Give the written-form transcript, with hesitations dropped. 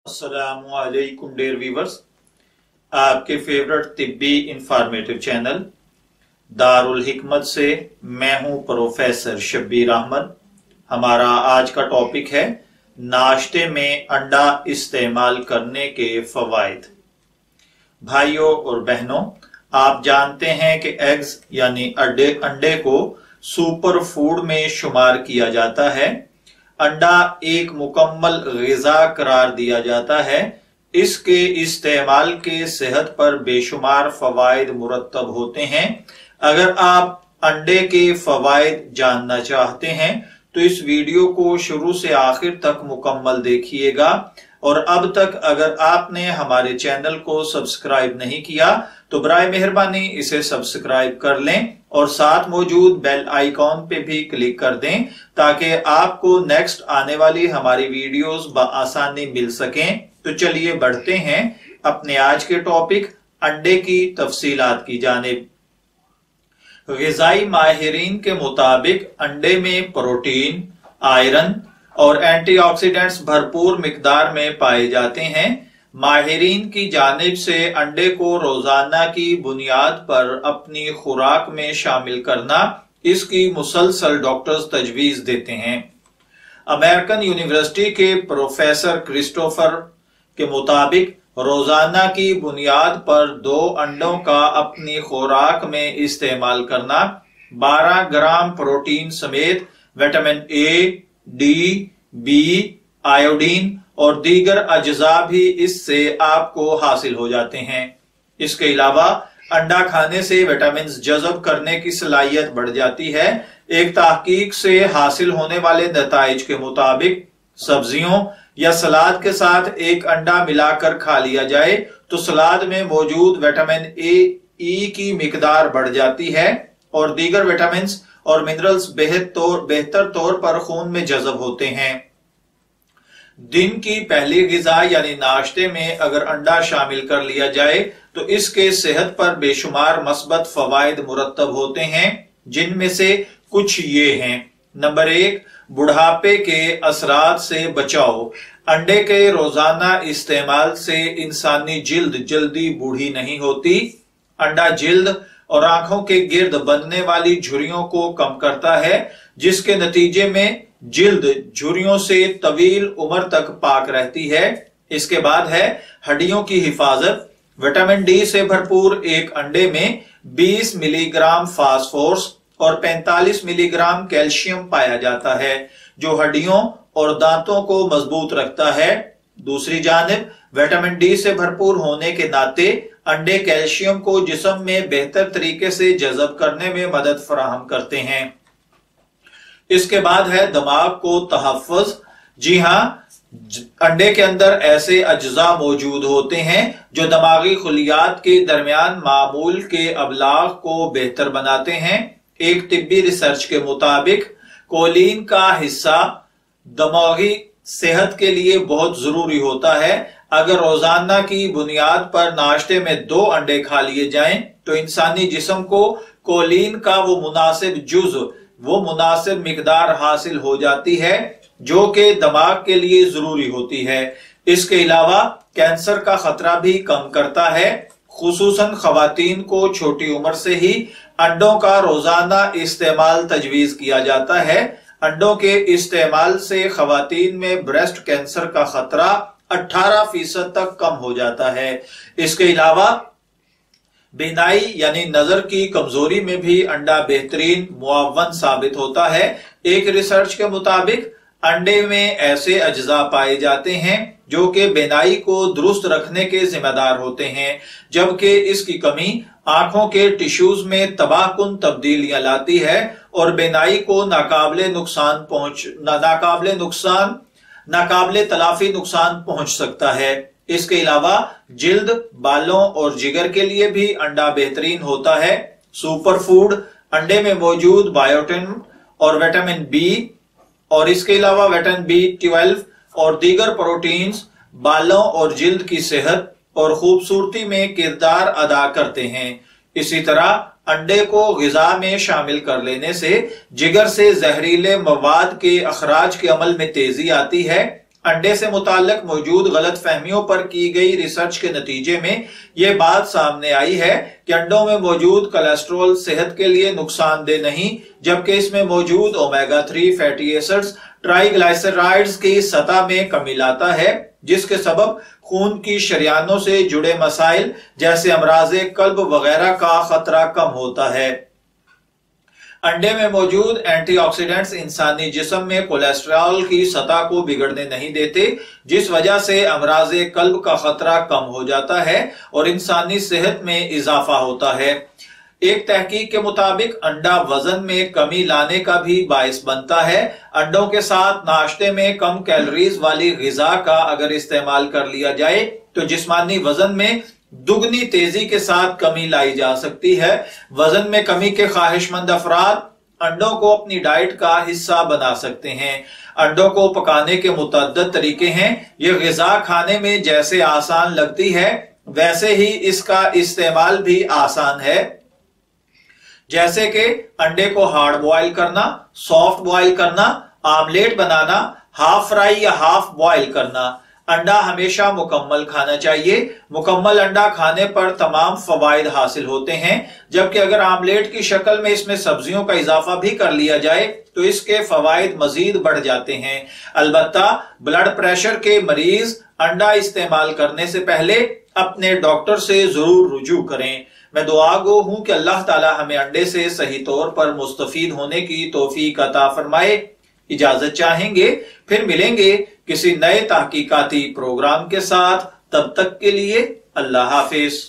السلام علیکم dear viewers, آپ کے فیورٹ طبی انفارمیٹو چینل دارالحکمت سے میں ہوں پروفیسر شبیر احمد۔ ہمارا آج کا ٹاپک ہے ناشتے میں انڈا استعمال کرنے کے فوائد۔ بھائیوں اور بہنوں، آپ جانتے ہیں کہ ایگز یعنی انڈے کو سپر فوڈ میں شمار کیا جاتا ہے۔ انڈا ایک مکمل غذا قرار دیا جاتا ہے۔ اس کے استعمال کے صحت پر بے شمار فوائد مرتب ہوتے ہیں۔ اگر آپ انڈے کے فوائد جاننا چاہتے ہیں تو اس ویڈیو کو شروع سے آخر تک مکمل دیکھیے گا، اور اب تک اگر آپ نے ہمارے چینل کو سبسکرائب نہیں کیا تو برائے مہربانی اسے سبسکرائب کر لیں اور ساتھ موجود بیل آئیکن پہ بھی کلک کر دیں تاکہ آپ کو نیکسٹ آنے والی ہماری ویڈیوز بآسانی مل سکیں۔ تو چلیے بڑھتے ہیں اپنے آج کے ٹاپک انڈے کی تفصیلات کی جانب۔ غذائی ماہرین کے مطابق انڈے میں پروٹین، آئرن اور اینٹی آکسیڈنٹس بھرپور مقدار میں پائے جاتے ہیں۔ ماہرین کی جانب سے انڈے کو روزانہ کی بنیاد پر اپنی خوراک میں شامل کرنا اس کی مسلسل ڈاکٹرز تجویز دیتے ہیں۔ امریکن یونیورسٹی کے پروفیسر کرسٹوفر کے مطابق روزانہ کی بنیاد پر 2 انڈوں کا اپنی خوراک میں استعمال کرنا 12 گرام پروٹین سمیت vitamin A, D, B, iodine اور دیگر اجزاء بھی اس سے آپ کو حاصل ہو جاتے ہیں۔ اس کے علاوہ انڈا کھانے سے وٹامنز جذب کرنے کی صلاحیت بڑھ جاتی ہے۔ ایک تحقیق سے حاصل ہونے والے نتائج کے مطابق سبزیوں یا سلاد کے ساتھ ایک انڈا ملا کر کھا لیا جائے تو سلاد میں موجود وٹامن ای کی مقدار بڑھ جاتی ہے اور دیگر وٹامنز اور منرلز بہتر طور پر خون میں جذب ہوتے ہیں۔ دن کی پہلی غذا یعنی ناشتے میں اگر انڈا شامل کر لیا جائے تو اس کے صحت پر بے شمار مثبت فوائد مرتب ہوتے ہیں، جن میں سے کچھ یہ ہیں۔ نمبر 1، بڑھاپے کے اثرات سے بچاؤ۔ انڈے کے روزانہ استعمال سے انسانی جلد جلدی بوڑھی نہیں ہوتی۔ انڈا جلد اور آنکھوں کے گرد بننے والی جھریوں کو کم کرتا ہے، جس کے نتیجے میں جلد جھریوں سے طویل عمر تک پاک رہتی ہے۔ اس کے بعد ہے ہڈیوں کی حفاظت۔ وٹامن ڈی سے بھرپور ایک انڈے میں 20 ملی گرام فاسفورس اور 45 ملی گرام کیلشیم پایا جاتا ہے، جو ہڈیوں اور دانتوں کو مضبوط رکھتا ہے۔ دوسری جانب وٹامن ڈی سے بھرپور ہونے کے ناطے انڈے کیلشیم کو جسم میں بہتر طریقے سے جذب کرنے میں مدد فراہم کرتے ہیں۔ اس کے بعد ہے دماغ کو تحفظ۔ جی ہاں، انڈے کے اندر ایسے اجزاء موجود ہوتے ہیں جو دماغی خلیات کے درمیان معمول کے ابلاغ کو بہتر بناتے ہیں۔ ایک طبی ریسرچ کے مطابق کولین کا حصہ دماغی صحت کے لیے بہت ضروری ہوتا ہے۔ اگر روزانہ کی بنیاد پر ناشتے میں 2 انڈے کھا لیے جائیں تو انسانی جسم کو کولین کا وہ مناسب مقدار حاصل ہو جاتی ہے جو کہ دماغ کے لیے ضروری ہوتی ہے۔ اس کے علاوہ کینسر کا خطرہ بھی کم کرتا ہے۔ خصوصاً خواتین کو چھوٹی عمر سے ہی انڈوں کا روزانہ استعمال تجویز کیا جاتا ہے۔ انڈوں کے استعمال سے خواتین میں بریسٹ کینسر کا خطرہ 18% تک کم ہو جاتا ہے۔ اس کے علاوہ بینائی یعنی نظر کی کمزوری میں بھی انڈا بہترین معاون ثابت ہوتا ہے۔ ایک ریسرچ کے مطابق انڈے میں ایسے اجزاء پائے جاتے ہیں جو کہ بینائی کو درست رکھنے کے ذمہ دار ہوتے ہیں، جبکہ اس کی کمی آنکھوں کے ٹیشوز میں تباہ کن تبدیلیاں لاتی ہے اور بینائی کو ناقابل تلافی نقصان پہنچ سکتا ہے۔ اس کے علاوہ جلد، بالوں اور جگر کے لیے بھی انڈا بہترین ہوتا ہے۔ سپر فوڈ انڈے میں موجود بایوٹن اور وٹامن بی اور اس کے علاوہ وٹامن B12 اور دیگر پروٹینز بالوں اور جلد کی صحت اور خوبصورتی میں کردار ادا کرتے ہیں۔ اسی طرح انڈے کو غذا میں شامل کر لینے سے جگر سے زہریلے مواد کے اخراج کے عمل میں تیزی آتی ہے۔ انڈے سے متعلق موجود غلط فہمیوں پر کی گئی ریسرچ کے نتیجے میں یہ بات سامنے آئی ہے کہ انڈوں میں موجود کولیسٹرول صحت کے لیے نقصان دہ نہیں، جبکہ اس میں موجود اومیگا 3 فیٹی ایسڈز ٹرائی گلائسرائڈز کی سطح میں کمی لاتا ہے، جس کے سبب خون کی شریانوں سے جڑے مسائل جیسے امراض قلب وغیرہ کا خطرہ کم ہوتا ہے۔ انڈے میں موجود اینٹی آکسیڈنٹس انسانی جسم میں کولیسٹرول کی سطح کو بگڑنے نہیں دیتے، جس وجہ سے امراض قلب کا خطرہ کم ہو جاتا ہے اور انسانی صحت میں اضافہ ہوتا ہے۔ ایک تحقیق کے مطابق انڈا وزن میں کمی لانے کا بھی باعث بنتا ہے۔ انڈوں کے ساتھ ناشتے میں کم کیلوریز والی غذا کا اگر استعمال کر لیا جائے تو جسمانی وزن میں دگنی تیزی کے ساتھ کمی لائی جا سکتی ہے۔ وزن میں کمی کے خواہش مند افراد انڈوں کو اپنی ڈائٹ کا حصہ بنا سکتے ہیں۔ انڈوں کو پکانے کے متعدد طریقے ہیں۔ یہ غذا کھانے میں جیسے آسان لگتی ہے ویسے ہی اس کا استعمال بھی آسان ہے، جیسے کہ انڈے کو ہارڈ بوائل کرنا، سافٹ بوائل کرنا، آملیٹ بنانا، ہاف فرائی یا ہاف بوائل کرنا۔ انڈا ہمیشہ مکمل کھانا چاہیے۔ مکمل انڈا کھانے پر تمام فوائد حاصل ہوتے ہیں، جبکہ اگر آملیٹ کی شکل میں اس میں سبزیوں کا اضافہ بھی کر لیا جائے تو اس کے فوائد مزید بڑھ جاتے ہیں۔ البتہ بلڈ پریشر کے مریض انڈا استعمال کرنے سے پہلے اپنے ڈاکٹر سے ضرور رجوع کریں۔ میں دعا گو ہوں کہ اللہ تعالی ہمیں انڈے سے صحیح طور پر مستفید ہونے کی توفیق عطا فرمائے۔ اجازت چاہیں گے، پھر ملیں گے کسی نئے تحقیقاتی پروگرام کے ساتھ، تب تک کے لیے اللہ حافظ۔